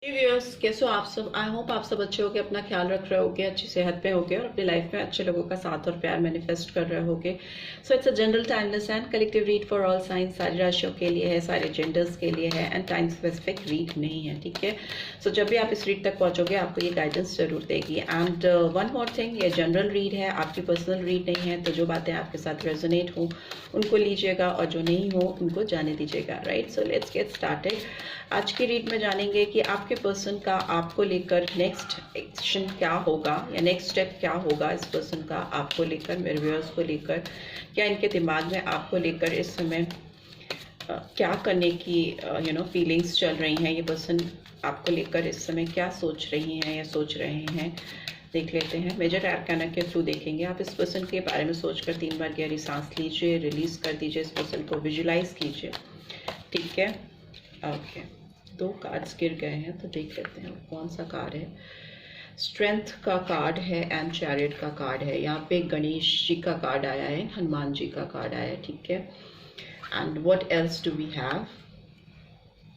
Viewers, कैसे हो आप सब। आई होप आप सब अच्छे होगे, अपना ख्याल रख रहे होगे, अच्छी सेहत में होगे और अपनी लाइफ में अच्छे लोगों का साथ और प्यार मैनिफेस्ट कर रहे होगे। So it's a general timeless and collective read for all science. सारी राशियों के लिए है, सारे जेंडर्स के लिए है एंड टाइम स्पेसिफिक रीड नहीं है, ठीक है। सो जब भी आप इस रीड तक पहुंचोगे आपको ये गाइडेंस जरूर देगी। एंड वन मोर थिंग, ये जनरल रीड है, आपकी पर्सनल रीड नहीं है। तो जो बातें आपके साथ रेजोनेट हो उनको लीजिएगा और जो नहीं हो उनको जाने दीजिएगा। Right, so let's get started. आज की रीड में जानेंगे कि आपके पर्सन का आपको लेकर नेक्स्ट एक्शन क्या होगा या नेक्स्ट स्टेप क्या होगा। इस पर्सन का आपको लेकर, मेरे व्यूअर्स को लेकर, क्या इनके दिमाग में आपको लेकर इस समय क्या करने की फीलिंग्स चल रही हैं। ये पर्सन आपको लेकर इस समय क्या सोच रही हैं या सोच रहे हैं, देख लेते हैं। मेजर आर्काना के थ्रू देखेंगे। आप इस पर्सन के बारे में सोचकर 3 बार गहरी सांस लीजिए, रिलीज कर दीजिए, इस पर्सन को विजुलाइज कीजिए, ठीक है। ओके, 2 कार्ड्स गिर गए हैं तो देख लेते हैं कौन सा कार्ड है। स्ट्रेंथ का कार्ड है एंड चैरियट का कार्ड है। यहाँ पे गणेश जी का कार्ड आया है, हनुमान जी का कार्ड आया है, ठीक है। And what else do we have,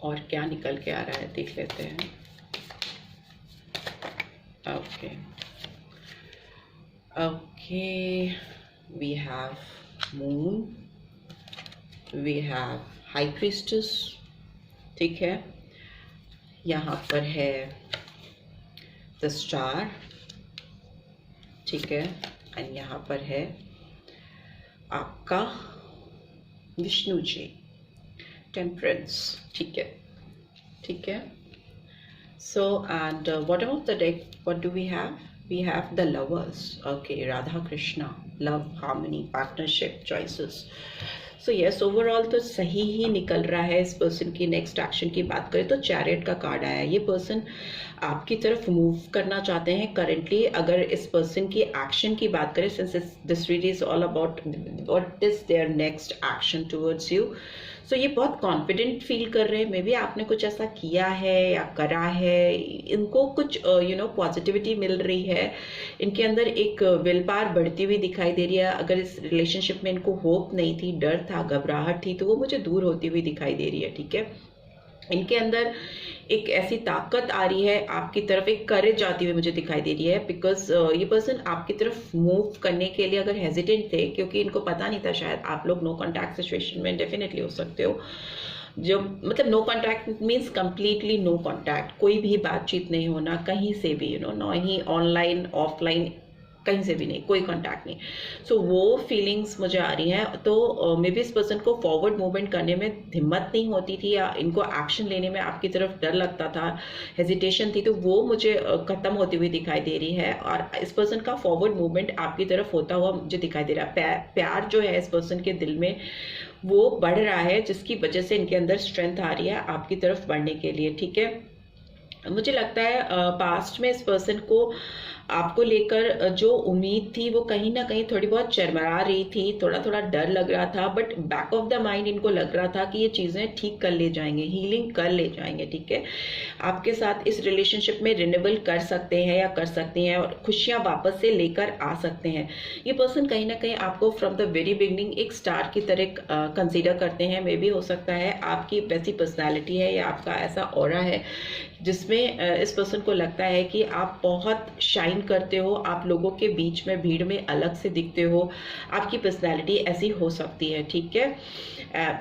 और क्या निकल के आ रहा है देख लेते हैं। Okay okay, we have moon, we have high priestess, ठीक है। यहाँ पर है द स्टार, ठीक है। एंड यहाँ पर है आपका विष्णु जी, टेम्परेंस, ठीक है, ठीक है। So and what about the deck, what do we have? We have the lovers, okay, Radha Krishna, love, harmony, partnership, choices. So yes, overall तो सही ही निकल रहा है। इस पर्सन की नेक्स्ट एक्शन की बात करें तो चैरियट का कार्ड आया है। ये पर्सन आपकी तरफ मूव करना चाहते हैं करेंटली। अगर इस पर्सन की एक्शन की बात करें, since this read is all about what is there next action towards you. So ये बहुत कॉन्फिडेंट फील कर रहे हैं। मे बी आपने कुछ ऐसा किया है या करा है, इनको कुछ पॉजिटिविटी मिल रही है। इनके अंदर एक विल पावर बढ़ती हुई दिखाई दे रही है। अगर इस रिलेशनशिप में इनको होप नहीं थी, डर था, घबराहट थी, तो वो मुझे दूर होती हुई दिखाई दे रही है, ठीक है। इनके अंदर एक ऐसी ताकत आ रही है आपकी तरफ, एक करेज आती हुई मुझे दिखाई दे रही है। बिकॉज ये पर्सन आपकी तरफ मूव करने के लिए अगर हेजिटेंट थे, क्योंकि इनको पता नहीं था, शायद आप लोग नो कॉन्टैक्ट सिचुएशन में डेफिनेटली हो सकते हो। जो मतलब no contact means completely no contact, कोई भी बातचीत नहीं होना कहीं से भी, ना ही ऑनलाइन ऑफलाइन, कहीं से भी नहीं, कोई कांटेक्ट नहीं। सो वो फीलिंग्स मुझे आ रही हैं। तो मे बी इस पर्सन को फॉरवर्ड मूवमेंट करने में हिम्मत नहीं होती थी, या इनको एक्शन लेने में आपकी तरफ डर लगता था, हेजिटेशन थी, तो वो मुझे खत्म होती हुई दिखाई दे रही है। और इस पर्सन का फॉरवर्ड मूवमेंट आपकी तरफ होता हुआ मुझे दिखाई दे रहा है। प्यार जो है इस पर्सन के दिल में वो बढ़ रहा है, जिसकी वजह से इनके अंदर स्ट्रेंथ आ रही है आपकी तरफ बढ़ने के लिए, ठीक है। मुझे लगता है पास्ट में इस पर्सन को आपको लेकर जो उम्मीद थी वो कहीं ना कहीं थोड़ी बहुत चरमरा रही थी, थोड़ा थोड़ा डर लग रहा था, but back of the mind इनको लग रहा था कि ये चीज़ें ठीक कर ले जाएंगे, हीलिंग कर ले जाएंगे, ठीक है। आपके साथ इस रिलेशनशिप में रिन्यूएबल कर सकते हैं या कर सकती हैं, और खुशियां वापस से लेकर आ सकते हैं। ये पर्सन कहीं ना कहीं आपको फ्रॉम द वेरी बिगनिंग एक स्टार की तरह कंसीडर करते हैं। मे बी हो सकता है आपकी वैसी पर्सनैलिटी है या आपका ऐसा ऑरा है जिसमें इस पर्सन को लगता है कि आप बहुत शाइन करते हो, आप लोगों के बीच में भीड़ में अलग से दिखते हो, आपकी पर्सनैलिटी ऐसी हो सकती है, ठीक है।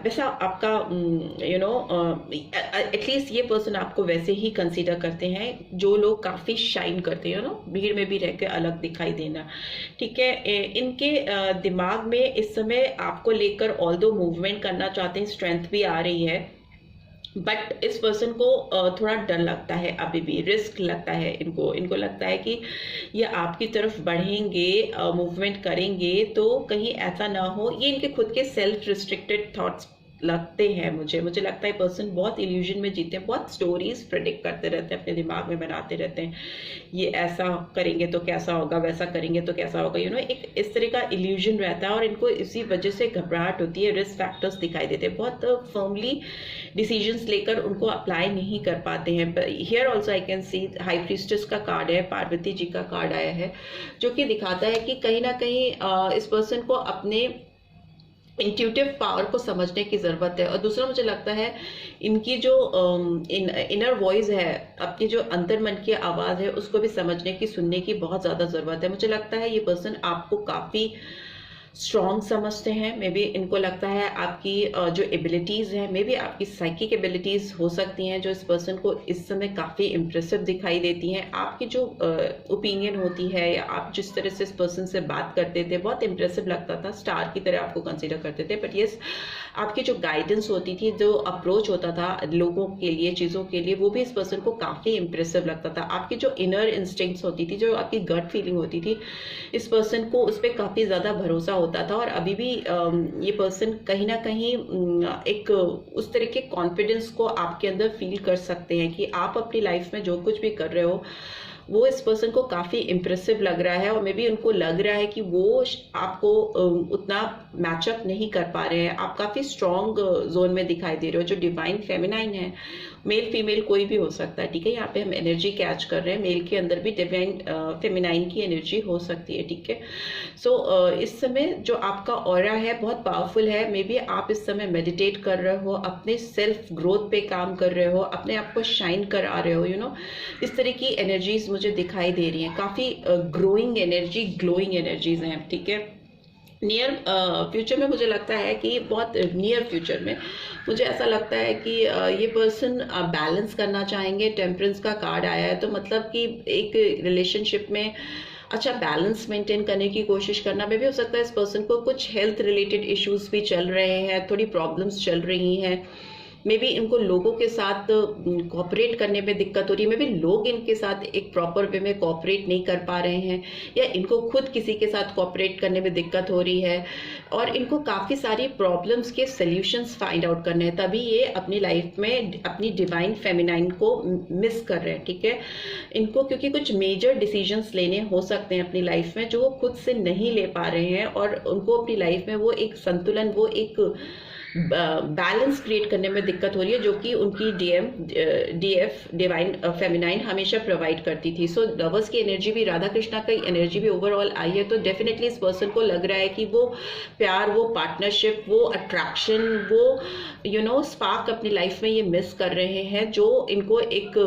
वैसा आपका एटलीस्ट ये पर्सन आपको वैसे ही कंसीडर करते हैं जो लोग काफ़ी शाइन करते हैं, भीड़ में भी रह के अलग दिखाई देना, ठीक है। इनके दिमाग में इस समय आपको लेकर ऑल्दो मूवमेंट करना चाहते हैं, स्ट्रेंथ भी आ रही है, बट इस पर्सन को थोड़ा डर लगता है, अभी भी रिस्क लगता है इनको लगता है कि ये आपकी तरफ बढ़ेंगे, मूवमेंट करेंगे तो कहीं ऐसा ना हो। ये इनके खुद के सेल्फ रिस्ट्रिक्टेड थॉट्स लगते हैं मुझे लगता है पर्सन बहुत इल्यूजन में जीते हैं, बहुत स्टोरीज प्रेडिक्ट करते रहते हैं, अपने दिमाग में बनाते रहते हैं, ये ऐसा करेंगे तो कैसा होगा, वैसा करेंगे तो कैसा होगा, एक इस तरह का इल्यूजन रहता है। और इनको इसी वजह से घबराहट होती है, रिस्क फैक्टर्स दिखाई देते हैं, बहुत फर्मली डिसीजंस लेकर उनको अप्लाई नहीं कर पाते हैं। Here also I can see high priestess का कार्ड है, पार्वती जी का कार्ड आया है, जो कि दिखाता है कि कहीं ना कहीं इस पर्सन को अपने इंट्यूटिव पावर को समझने की ज़रूरत है। और दूसरा मुझे लगता है इनकी जो इनर वॉइस है, अपनी जो अंतर मन की आवाज़ है, उसको भी समझने की, सुनने की बहुत ज़्यादा ज़रूरत है। मुझे लगता है ये पर्सन आपको काफ़ी स्ट्रॉन्ग समझते हैं। मे बी इनको लगता है आपकी जो एबिलिटीज़ हैं, मे बी आपकी साइकिक एबिलिटीज़ हो सकती हैं जो इस पर्सन को इस समय काफ़ी इम्प्रेसिव दिखाई देती हैं। आपकी जो ओपिनियन होती है या आप जिस तरह से इस पर्सन से बात करते थे, बहुत इम्प्रेसिव लगता था, स्टार की तरह आपको कंसिडर करते थे। बट येस, आपकी जो गाइडेंस होती थी, जो अप्रोच होता था लोगों के लिए, चीज़ों के लिए, वो भी इस पर्सन को काफ़ी इम्प्रेसिव लगता था। आपकी जो इनर इंस्टिंक्ट्स होती थी, जो आपकी गट फीलिंग होती थी, इस पर्सन को उस पर काफ़ी ज़्यादा भरोसा होता था। और अभी भी ये पर्सन कहीं ना कहीं एक उस तरह के कॉन्फिडेंस को आपके अंदर फील कर सकते हैं कि आप अपनी लाइफ में जो कुछ भी कर रहे हो वो इस पर्सन को काफ़ी इम्प्रेसिव लग रहा है। और मे बी उनको लग रहा है कि वो आपको उतना मैचअप नहीं कर पा रहे हैं। आप काफ़ी स्ट्रॉन्ग जोन में दिखाई दे रहे हो। जो डिवाइन फेमिनाइन है, मेल फीमेल कोई भी हो सकता है, ठीक है। यहाँ पे हम एनर्जी कैच कर रहे हैं, मेल के अंदर भी डिवाइन फेमिनाइन की एनर्जी हो सकती है, ठीक है। सो इस समय जो आपका ऑरा है बहुत पावरफुल है। मे बी आप इस समय मेडिटेट कर रहे हो, अपने सेल्फ ग्रोथ पे काम कर रहे हो, अपने आप को शाइन करा रहे हो, इस तरह की एनर्जीज मुझे दिखाई दे रही हैं। काफ़ी ग्रोइंग एनर्जी, ग्लोइंग एनर्जीज हैं, ठीक है। नियर फ्यूचर में मुझे लगता है कि बहुत नियर फ्यूचर में मुझे ऐसा लगता है कि ये पर्सन बैलेंस करना चाहेंगे। टेम्परेंस का कार्ड आया है, तो मतलब कि एक रिलेशनशिप में अच्छा बैलेंस मेंटेन करने की कोशिश करना। में भी हो सकता है इस पर्सन को कुछ हेल्थ रिलेटेड इश्यूज भी चल रहे हैं, थोड़ी प्रॉब्लम्स चल रही हैं। मे बी इनको लोगों के साथ कोऑपरेट करने में दिक्कत हो रही है। मे बी लोग इनके साथ एक प्रॉपर वे में कोऑपरेट नहीं कर पा रहे हैं, या इनको खुद किसी के साथ कोऑपरेट करने में दिक्कत हो रही है। और इनको काफ़ी सारी प्रॉब्लम्स के सल्यूशंस फाइंड आउट करने हैं, तभी ये अपनी लाइफ में अपनी डिवाइन फेमिनाइन को मिस कर रहे हैं, ठीक है। इनको क्योंकि कुछ मेजर डिसीजंस लेने हो सकते हैं अपनी लाइफ में जो वो खुद से नहीं ले पा रहे हैं, और उनको अपनी लाइफ में वो एक संतुलन, वो एक बैलेंस क्रिएट करने में दिक्कत हो रही है, जो कि उनकी डीएफ डिवाइन फेमिनाइन हमेशा प्रोवाइड करती थी। सो लवर्स की एनर्जी भी, राधा कृष्णा की एनर्जी भी ओवरऑल आई है। तो डेफिनेटली इस पर्सन को लग रहा है कि वो प्यार, वो पार्टनरशिप, वो अट्रैक्शन, वो स्पार्क अपनी लाइफ में ये मिस कर रहे हैं, जो इनको एक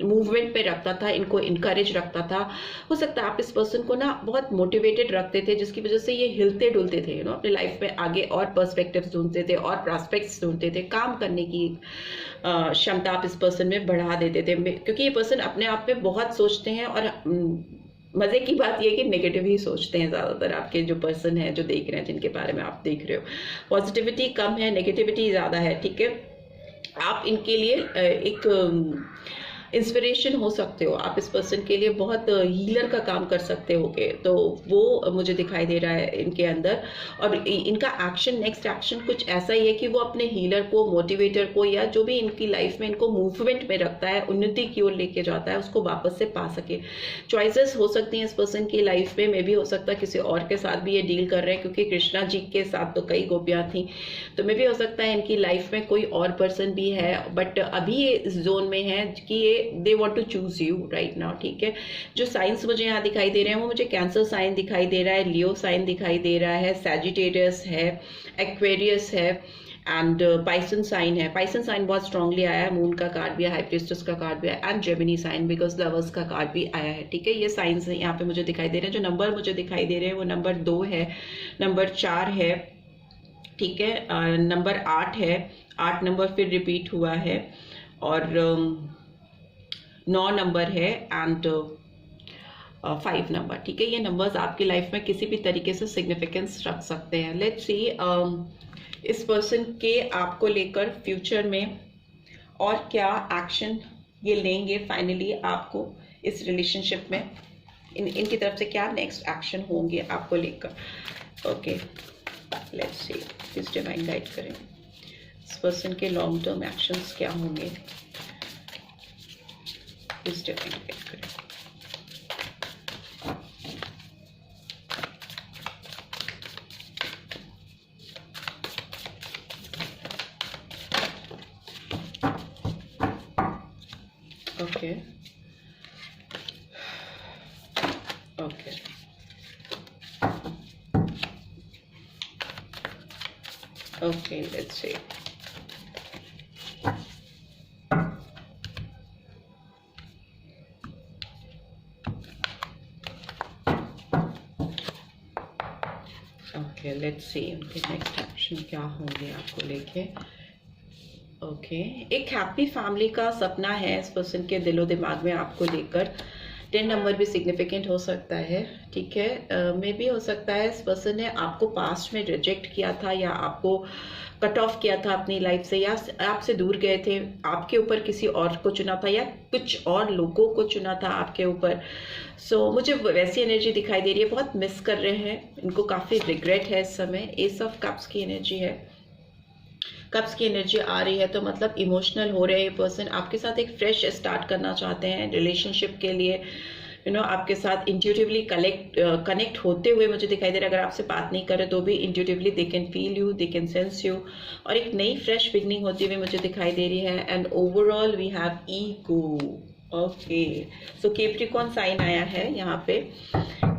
मूवमेंट पे रखता था, इनको इनकरेज रखता था। हो सकता है आप इस पर्सन को ना बहुत मोटिवेटेड रखते थे, जिसकी वजह से ये हिलते डुलते थे, अपनी लाइफ में आगे और पर्सपेक्टिव्स ढूंढते थे और प्रॉस्पेक्ट्स ढूंढते थे। काम करने की क्षमता आप इस पर्सन में बढ़ा देते थे, क्योंकि ये पर्सन अपने आप में बहुत सोचते हैं। और मजे की बात यह कि नेगेटिव ही सोचते हैं ज़्यादातर। आपके जो पर्सन है, जो देख रहे हैं, जिनके बारे में आप देख रहे हो, पॉजिटिविटी कम है, नेगेटिविटी ज़्यादा है, ठीक है। आप इनके लिए एक इंस्पिरेशन हो सकते हो। आप इस पर्सन के लिए बहुत हीलर का काम कर सकते होगे, तो वो मुझे दिखाई दे रहा है इनके अंदर। और इनका एक्शन, नेक्स्ट एक्शन कुछ ऐसा ही है कि वो अपने हीलर को, मोटिवेटर को, या जो भी इनकी लाइफ में इनको मूवमेंट में रखता है, उन्नति की ओर लेके जाता है, उसको वापस से पा सके। चॉइसेस हो सकती हैं इस पर्सन की लाइफ में भी हो सकता है किसी और के साथ भी ये डील कर रहे हैं, क्योंकि कृष्णा जी के साथ तो कई गोपियाँ थी, तो भी हो सकता है इनकी लाइफ में कोई और पर्सन भी है। बट अभी ये इस जोन में है कि ये they want to choose you right now, ठीक है। जो साइंस मुझे यहाँ दिखाई दे रहे हैं, वो मुझे कैंसर साइन दिखाई दे रहा है, लियो साइन दिखाई दे रहा है, सैजिटेरियस है, एक्वेरियस है, एंड पाइसन साइन है। पाइसन साइन बहुत स्ट्रांगली आया है, मून का कार्ड भी है, हाई प्रीस्टेस का कार्ड भी है, and Gemini sign, because lovers का कार्ड भी आया है, ठीक है। ये साइंस यहाँ पे मुझे दिखाई दे रहे हैं। जो नंबर मुझे दिखाई दे रहे हैं वो नंबर 2 है, नंबर 4 है, ठीक है, नंबर 8 है, 8 नंबर फिर रिपीट हुआ है, और 9 नंबर है, एंड 5 नंबर, ठीक है। ये नंबर्स आपकी लाइफ में किसी भी तरीके से सिग्निफिकेंस रख सकते हैं। लेट्स सी इस पर्सन के आपको लेकर फ्यूचर में और क्या एक्शन ये लेंगे फाइनली आपको इस रिलेशनशिप में। इनकी तरफ से क्या नेक्स्ट एक्शन होंगे आपको लेकर। Okay, let's see, please divine guide करें इस पर्सन के लॉन्ग टर्म एक्शंस क्या होंगे। प्लीज डिवाइन गाइड करें। Okay okay, Okay, let's see. Okay, let's see उनके नेक्स्ट एक्शन क्या होंगे आपको लेके। ओके, एक हैप्पी फैमिली का सपना है इस पर्सन के दिलो दिमाग में आपको लेकर। 10 नंबर भी सिग्निफिकेंट हो सकता है, ठीक है। मे भी हो सकता है इस पर्सन ने आपको पास्ट में रिजेक्ट किया था, या आपको कट ऑफ किया था अपनी लाइफ से, या आपसे दूर गए थे, आपके ऊपर किसी और को चुना था, या कुछ और लोगों को चुना था आपके ऊपर। सो मुझे वैसी एनर्जी दिखाई दे रही है, बहुत मिस कर रहे हैं, इनको काफ़ी रिग्रेट है इस समय। एस ऑफ कप्स की एनर्जी है, कप्स की एनर्जी आ रही है, तो मतलब इमोशनल हो रहे हैं पर्सन, आपके साथ एक फ्रेश स्टार्ट करना चाहते हैं रिलेशनशिप के लिए। आपके साथ इंट्यूटिवली कनेक्ट होते हुए मुझे दिखाई दे रहा है। अगर आपसे बात नहीं करे तो भी intuitively they can feel you, they can sense you, और एक नई फ्रेश बिगनिंग होती हुई मुझे दिखाई दे रही है। And overall we have ego. Okay, so Capricorn sign आया है यहाँ पे,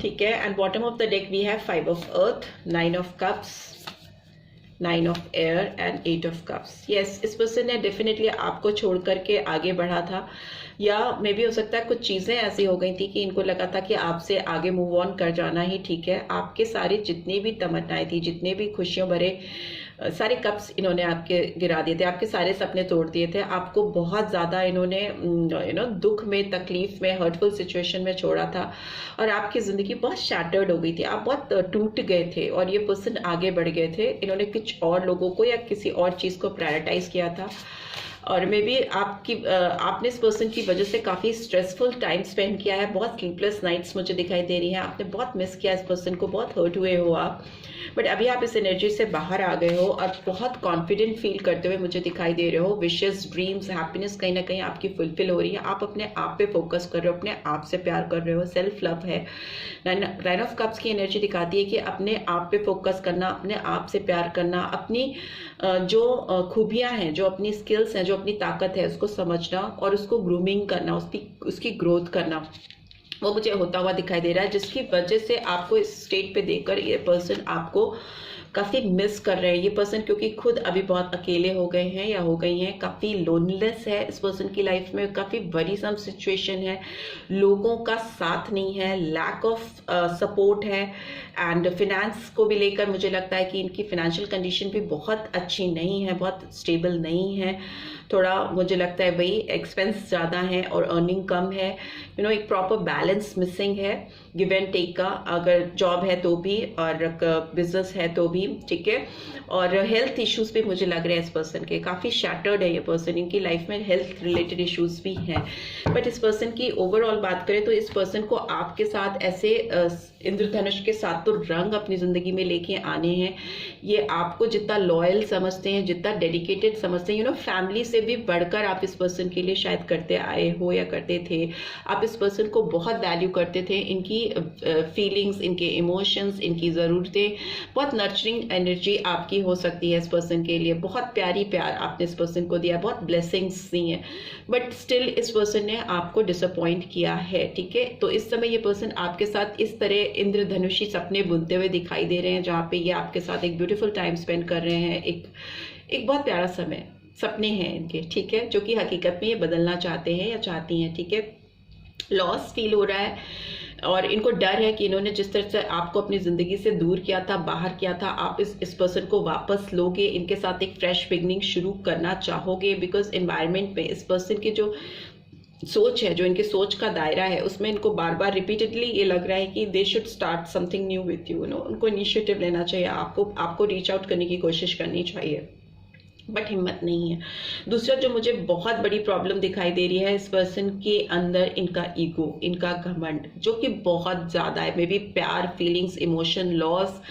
ठीक है। And bottom of the deck we have 5 of earth, 9 of cups, 9 of air and 8 of cups. Yes, इस पर्सन ने डेफिनेटली आपको छोड़ करके आगे बढ़ा था, या मे भी हो सकता है कुछ चीज़ें ऐसी हो गई थी कि इनको लगा था कि आपसे आगे मूव ऑन कर जाना ही ठीक है। आपके सारे जितनी भी तमन्नाएं थी, जितने भी खुशियों भरे सारे कप्स इन्होंने आपके गिरा दिए थे, आपके सारे सपने तोड़ दिए थे, आपको बहुत ज़्यादा इन्होंने दुख में, तकलीफ में, हर्टफुल सिचुएशन में छोड़ा था, और आपकी ज़िंदगी बहुत शैटर्ड हो गई थी, आप बहुत टूट गए थे, और ये पर्सन आगे बढ़ गए थे। इन्होंने कुछ और लोगों को या किसी और चीज़ को प्रायोरिटाइज किया था, और मे बी आपने इस पर्सन की वजह से काफ़ी स्ट्रेसफुल टाइम स्पेंड किया है, बहुत स्लीपलेस नाइट्स मुझे दिखाई दे रही हैं, आपने बहुत मिस किया इस पर्सन को, बहुत हर्ट हुए हो आप, बट अभी आप इस एनर्जी से बाहर आ गए हो और बहुत कॉन्फिडेंट फील करते हुए मुझे दिखाई दे रहे हो। विशेस, ड्रीम्स, हैप्पीनेस कहीं ना कहीं आपकी फुलफिल हो रही है, आप अपने आप पे फोकस कर रहे हो, अपने आप से प्यार कर रहे हो, सेल्फ लव है। नाइन ऑफ कप्स की एनर्जी दिखाती है कि अपने आप पे फोकस करना, अपने आप से प्यार करना, अपनी जो खूबियां हैं, जो अपनी स्किल्स हैं, जो अपनी ताकत है, उसको समझना और उसको ग्रूमिंग करना, उसकी ग्रोथ करना, वो मुझे होता हुआ दिखाई दे रहा है, जिसकी वजह से आपको इस स्टेट पे देखकर ये पर्सन आपको काफ़ी मिस कर रहे हैं। ये पर्सन क्योंकि खुद अभी बहुत अकेले हो गए हैं या हो गई हैं, काफ़ी लोनलेस है इस पर्सन की लाइफ में, काफ़ी वरीसम सिचुएशन है, लोगों का साथ नहीं है, लैक ऑफ सपोर्ट है, एंड फिनेंस को भी लेकर मुझे लगता है कि इनकी फिनेंशियल कंडीशन भी बहुत अच्छी नहीं है, बहुत स्टेबल नहीं है, थोड़ा मुझे लगता है वही एक्सपेंस ज़्यादा है और अर्निंग कम है, एक प्रॉपर बैलेंस मिसिंग है, गिव एंड टेक का, अगर जॉब है तो भी और बिजनेस है तो भी, ठीक है। और हेल्थ इश्यूज भी मुझे लग रहे हैं इस पर्सन के, काफ़ी शैटर्ड है ये पर्सन, इनकी लाइफ में हेल्थ रिलेटेड इश्यूज भी हैं। बट इस पर्सन की ओवरऑल बात करें तो इस पर्सन को आपके साथ ऐसे इंद्रधनुष के साथ तो रंग अपनी ज़िंदगी में लेके आने हैं। ये आपको जितना लॉयल समझते हैं, जितना डेडिकेटेड समझते हैं, फैमिली से भी बढ़कर आप इस पर्सन के लिए शायद करते आए हो या करते थे। आप इस पर्सन को बहुत वैल्यू करते थे, इनकी फीलिंग्स, इनके इमोशंस, इनकी ज़रूरतें, बहुत नर्चरिंग एनर्जी आपकी हो सकती है इस पर्सन के लिए, बहुत प्यारी प्यार आपने इस पर्सन को दिया, बहुत ब्लेसिंग्स दी हैं, बट स्टिल इस पर्सन ने आपको डिसअपॉइंट किया है, ठीक है। तो इस समय ये पर्सन आपके साथ इस तरह इंद्रधनुषी सपने बुनते हुए दिखाई दे रहे हैं, जहाँ पे ये आपके साथ एक ब्यूटीफुल टाइम स्पेंड कर रहे हैं, एक बहुत प्यारा समय, सपने हैं इनके, ठीक है, जो कि हकीकत में ये बदलना चाहते हैं या चाहती हैं, ठीक है। लॉस फील हो रहा है और इनको डर है कि इन्होंने जिस तरह से आपको अपनी ज़िंदगी से दूर किया था, बाहर किया था, आप इस पर्सन को वापस लोगे, इनके साथ एक फ्रेश बिगनिंग शुरू करना चाहोगे, बिकॉज एनवायरनमेंट में इस पर्सन की जो सोच है, जो इनके सोच का दायरा है, उसमें इनको बार बार रिपीटेडली ये लग रहा है कि they should start something new with you, उनको इनिशिएटिव लेना चाहिए, आपको रीच आउट करने की कोशिश करनी चाहिए, बट हिम्मत नहीं है। दूसरा जो मुझे बहुत बड़ी प्रॉब्लम दिखाई दे रही है इस पर्सन के अंदर, इनका ईगो, इनका घमंड, जो कि बहुत ज़्यादा है। मे बी प्यार, फीलिंग्स, इमोशन, लॉस,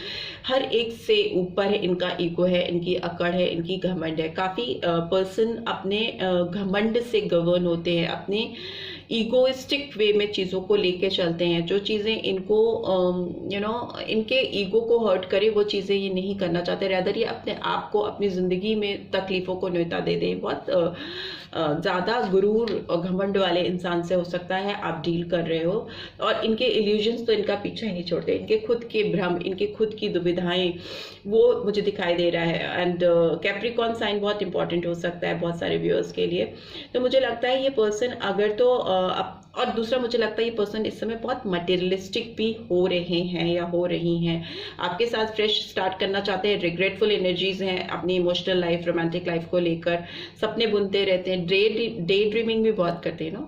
हर एक से ऊपर है इनका ईगो है, इनकी अकड़ है, इनकी घमंड है। काफ़ी पर्सन अपने घमंड से गवर्न होते हैं, अपने ईगोइस्टिक वे में चीज़ों को लेके चलते हैं, जो चीज़ें इनको इनके ईगो को हर्ट करे वो चीज़ें ये नहीं करना चाहते, रैदर ये अपने आप को, अपनी ज़िंदगी में तकलीफ़ों को न्योता दे दें। बहुत ज़्यादा गुरूर और घमंड वाले इंसान से हो सकता है आप डील कर रहे हो, और इनके इल्यूजन्स तो इनका पीछा ही नहीं छोड़ते, इनके खुद के भ्रम, इनके खुद की दुविधाएं, वो मुझे दिखाई दे रहा है। एंड कैप्रिकॉर्न साइन बहुत इंपॉर्टेंट हो सकता है बहुत सारे व्यूअर्स के लिए। तो मुझे लगता है ये पर्सन अगर तो और दूसरा मुझे लगता है ये पर्सन इस समय बहुत मटेरियलिस्टिक भी हो रहे हैं या हो रही हैं, आपके साथ फ्रेश स्टार्ट करना चाहते हैं, रिग्रेटफुल एनर्जीज हैं अपनी इमोशनल लाइफ, रोमांटिक लाइफ को लेकर, सपने बुनते रहते हैं, डे ड्रीमिंग भी बहुत करते हैं ना,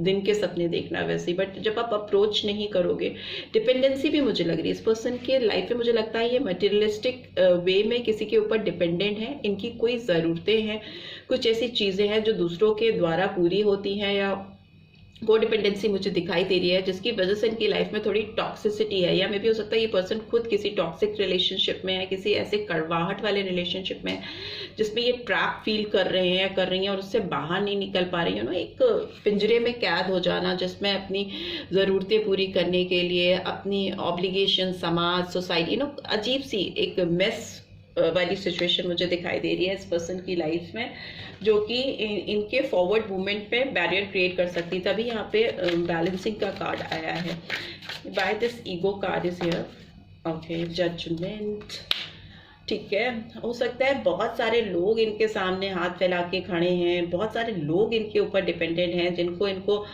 दिन के सपने देखना वैसे। बट जब आप अप्रोच नहीं करोगे, डिपेंडेंसी भी मुझे लग रही है इस पर्सन के लाइफ में, मुझे लगता है ये मटेरियलिस्टिक वे में किसी के ऊपर डिपेंडेंट है, इनकी कोई ज़रूरतें हैं, कुछ ऐसी चीज़ें हैं जो दूसरों के द्वारा पूरी होती हैं, या वो डिपेंडेंसी मुझे दिखाई दे रही है जिसकी वजह से इनकी लाइफ में थोड़ी टॉक्सिसिटी है, या मे बी हो सकता है ये पर्सन खुद किसी टॉक्सिक रिलेशनशिप में है, किसी ऐसे कड़वाहट वाले रिलेशनशिप में है जिसमें ये ट्रैप फील कर रहे हैं, कर रही हैं और उससे बाहर नहीं निकल पा रही है ना, एक पिंजरे में कैद हो जाना जिसमें अपनी ज़रूरतें पूरी करने के लिए अपनी ऑब्लिगेशन, समाज, सोसाइटी, अजीब सी एक मेस वाली सिचुएशन मुझे दिखाई दे रही है इस पर्सन की लाइफ में, जो कि इनके फॉरवर्ड मूवमेंट पे बैरियर क्रिएट कर सकती। तभी यहाँ पे बैलेंसिंग का कार्ड आया है, by this ego card is here, okay, judgement, ठीक है। हो सकता है बहुत सारे लोग इनके सामने हाथ फैला के खड़े हैं, बहुत सारे लोग इनके ऊपर डिपेंडेंट हैं जिनको इनको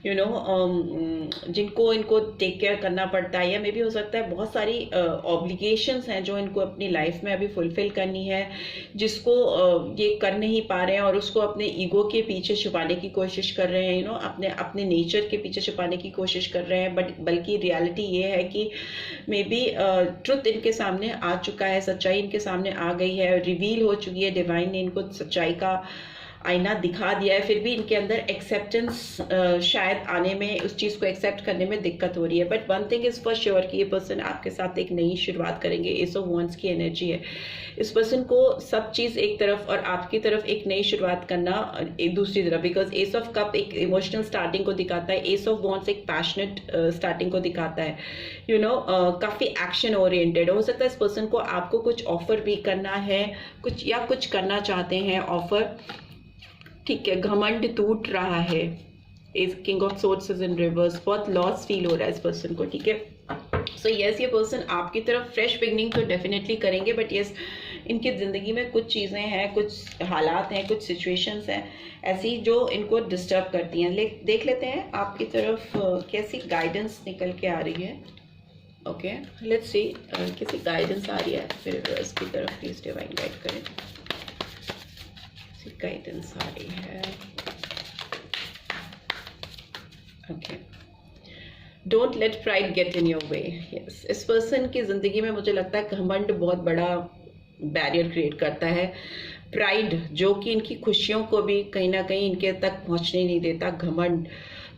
जिनको इनको टेक केयर करना पड़ता है, या मे बी हो सकता है बहुत सारी ऑब्लिगेशंस हैं जो इनको अपनी लाइफ में अभी फुलफिल करनी है, जिसको ये कर नहीं पा रहे हैं और उसको अपने ईगो के पीछे छुपाने की कोशिश कर रहे हैं, अपने नेचर के पीछे छुपाने की कोशिश कर रहे हैं। बट बल्कि रियलिटी ये है कि मे बी ट्रुथ इनके सामने आ चुका है, सच्चाई इनके सामने आ गई है, रिवील हो चुकी है, डिवाइन ने इनको सच्चाई का आईना दिखा दिया है, फिर भी इनके अंदर एक्सेप्टेंस शायद आने में, उस चीज़ को एक्सेप्ट करने में दिक्कत हो रही है। But one thing is for sure कि ये पर्सन आपके साथ एक नई शुरुआत करेंगे, एस ऑफ वॉन्ड्स की एनर्जी है इस पर्सन को, सब चीज़ एक तरफ और आपकी तरफ एक नई शुरुआत करना एक दूसरी तरफ, बिकॉज एस ऑफ कप एक इमोशनल स्टार्टिंग को दिखाता है, एस ऑफ वॉन्ड्स एक पैशनेट स्टार्टिंग को दिखाता है, काफ़ी एक्शन ओरिएंटेड। हो सकता है इस पर्सन को आपको कुछ ऑफर भी करना है, कुछ या कुछ करना चाहते हैं ऑफर, ठीक है। घमंड टूट रहा है, इस king of swords is in reverse, बहुत लॉस फील हो रहा है इस पर्सन को, ठीक है। सो यस, ये पर्सन आपकी तरफ फ्रेश बिगनिंग तो डेफिनेटली करेंगे, बट यस इनकी ज़िंदगी में कुछ चीज़ें हैं, कुछ हालात हैं, कुछ सिचुएशंस हैं ऐसी जो इनको डिस्टर्ब करती हैं। देख लेते हैं आपकी तरफ कैसी गाइडेंस निकल के आ रही है। ओके, लेट्स सी कैसी गाइडेंस आ रही है फिर इसकी तरफ, प्लीज डिवाइन गाइड करें, गाइडेंस आ रही है। Okay, don't let pride get in your way. Yes, इस पर्सन की जिंदगी में मुझे लगता है घमंड बहुत बड़ा बैरियर क्रिएट करता है, प्राइड जो कि इनकी खुशियों को भी कहीं ना कहीं इनके तक पहुंचने नहीं देता, घमंड,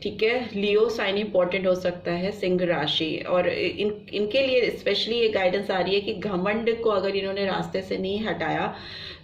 ठीक है। लियो साइन इंपॉर्टेंट हो सकता है, सिंह राशि, और इनके लिए स्पेशली ये गाइडेंस आ रही है कि घमंड को अगर इन्होंने रास्ते से नहीं हटाया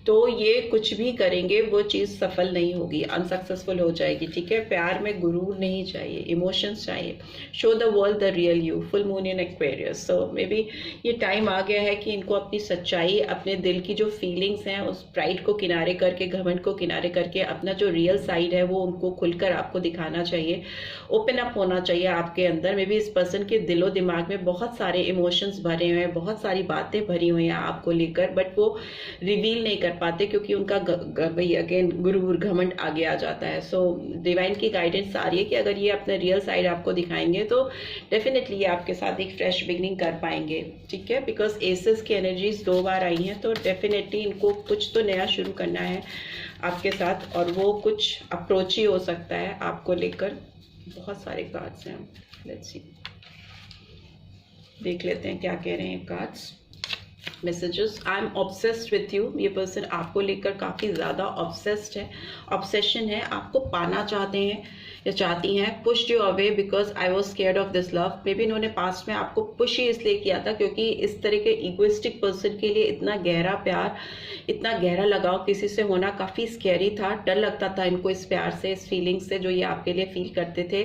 तो ये कुछ भी करेंगे वो चीज़ सफल नहीं होगी, अनसक्सेसफुल हो जाएगी, ठीक है। प्यार में गुरूर नहीं चाहिए, इमोशंस चाहिए, show the world the real you, full moon in Aquarius. So may be ये टाइम आ गया है कि इनको अपनी सच्चाई, अपने दिल की जो फीलिंग्स हैं, उस प्राइड को किनारे करके, घमंड को किनारे करके अपना जो रियल साइड है वो उनको खुलकर आपको दिखाना चाहिए, ओपन अप होना चाहिए आपके अंदर। मे बी इस पर्सन के दिलो दिमाग में बहुत सारे इमोशंस भरे हुए हैं, बहुत सारी बातें भरी हुई हैं आपको लेकर, बट वो रिवील नहीं कर पाते क्योंकि उनका अगेन गुरूर, घमंड आगे आ जाता है। सो डिवाइन की गाइडेंस आ रही है कि अगर ये अपना रियल साइड आपको दिखाएंगे तो डेफिनेटली ये आपके साथ एक फ्रेश बिगनिंग कर पाएंगे, ठीक है। बिकॉज एसेस की एनर्जीज 2 बार आई हैं, तो डेफिनेटली इनको कुछ तो नया शुरू करना है आपके साथ, और वो कुछ अप्रोच ही हो सकता है आपको लेकर। बहुत सारे कार्ड्स हैं, लेट्स सी, देख लेते हैं क्या कह रहे हैं cards. Messages, I am obsessed with you, ये पर्सन आपको लेकर काफ़ी ज़्यादा ऑब्सेस्ड है, ऑब्सेशन है, आपको पाना चाहते हैं या चाहती हैं। Pushed you away because I was scared of this love, may be इन्होंने पास्ट में आपको पुश ही इसलिए किया था क्योंकि इस तरह के इगोइस्टिक पर्सन के लिए इतना गहरा प्यार, इतना गहरा लगाव किसी से होना काफ़ी स्कैरी था, डर लगता था इनको इस प्यार से, इस फीलिंग से जो ये आपके लिए फील करते थे,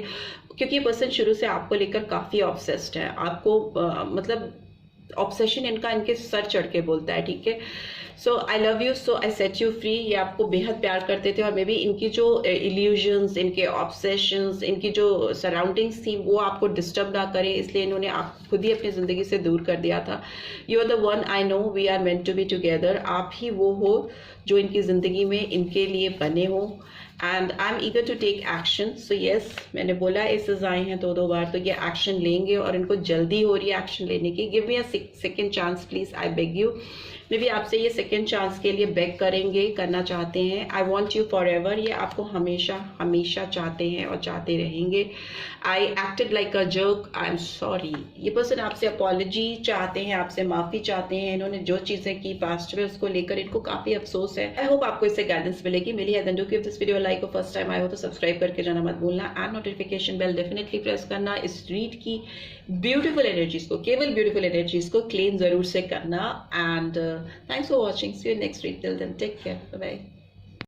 क्योंकि ये पर्सन शुरू से आपको लेकर काफ़ी ऑब्सेस्ड है, आपको मतलब ऑब्सेशन इनका इनके सर चढ़ के बोलता है, ठीक है। So I love you, so I set you free. ये आपको बेहद प्यार करते थे और मे बी इनकी जो इल्यूजन्स, इनके ऑब्सेशंस, इनकी जो सराउंडिंग्स थी वो आपको डिस्टर्ब ना करें, इसलिए इन्होंने आप खुद ही अपनी ज़िंदगी से दूर कर दिया था। You are the one I know, we are meant to be together. आप ही वो हो जो इनकी ज़िंदगी में इनके लिए बने हो। And I am eager to take action. So yes, मैंने बोला एसेस आए हैं दो बार, तो ये एक्शन लेंगे और इनको जल्दी हो रही है एक्शन लेने की। Give me a second chance please, I beg you. May be आपसे ये सेकेंड चांस के लिए बेग करेंगे, करना चाहते हैं। I want you for ever, ये आपको हमेशा हमेशा चाहते हैं और चाहते रहेंगे। I acted like a jerk, I am sorry. ये पर्सन आपसे अपॉलॉजी चाहते हैं, आपसे माफ़ी चाहते हैं। इन्होंने जो चीज़ें की पास्ट में उसको लेकर इनको काफ़ी अफसोस है। आई होप आपको इससे गाइडेंस मिलेगी। मिली है do give this video like, first time आए हो तो सब्सक्राइब करके जाना मत भूलना and notification bell definitely press करना। इस रीड की ब्यूटीफुल एनर्जीज को, केवल ब्यूटीफुल एनर्जीज को क्लेम जरूर से करना। And thanks for watching, see you next read, till then take care, bye bye.